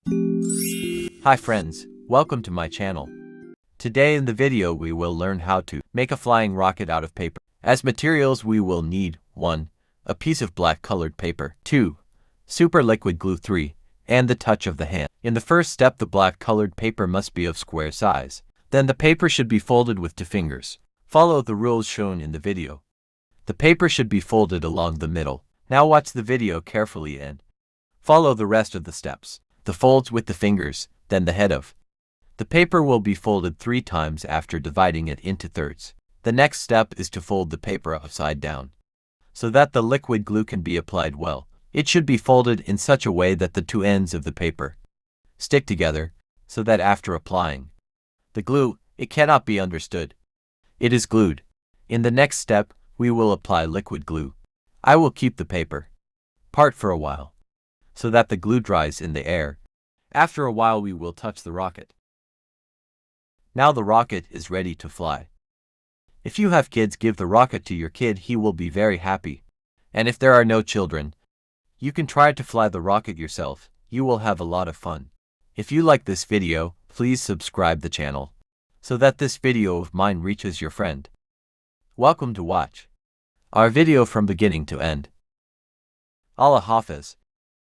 Hi friends, welcome to my channel. Today in the video we will learn how to make a flying rocket out of paper. As materials we will need 1. A piece of black colored paper, 2. Super liquid glue, 3. And the touch of the hand. In the first step, the black colored paper must be of square size. Then the paper should be folded with 2 fingers. Follow the rules shown in the video. The paper should be folded along the middle. Now watch the video carefully and follow the rest of the steps. The folds with the fingers, then the head of the paper will be folded 3 times after dividing it into thirds. The next step is to fold the paper upside down, so that the liquid glue can be applied well. It should be folded in such a way that the 2 ends of the paper stick together, so that after applying the glue, it cannot be understood. It is glued. In the next step, we will apply liquid glue. I will keep the paper part for a while, so that the glue dries in the air. After a while we will touch the rocket. Now the rocket is ready to fly. If you have kids, give the rocket to your kid, he will be very happy. And if there are no children, you can try to fly the rocket yourself. You will have a lot of fun. If you like this video, please subscribe the channel, so that this video of mine reaches your friend. Welcome to watch our video from beginning to end. Allah Hafiz.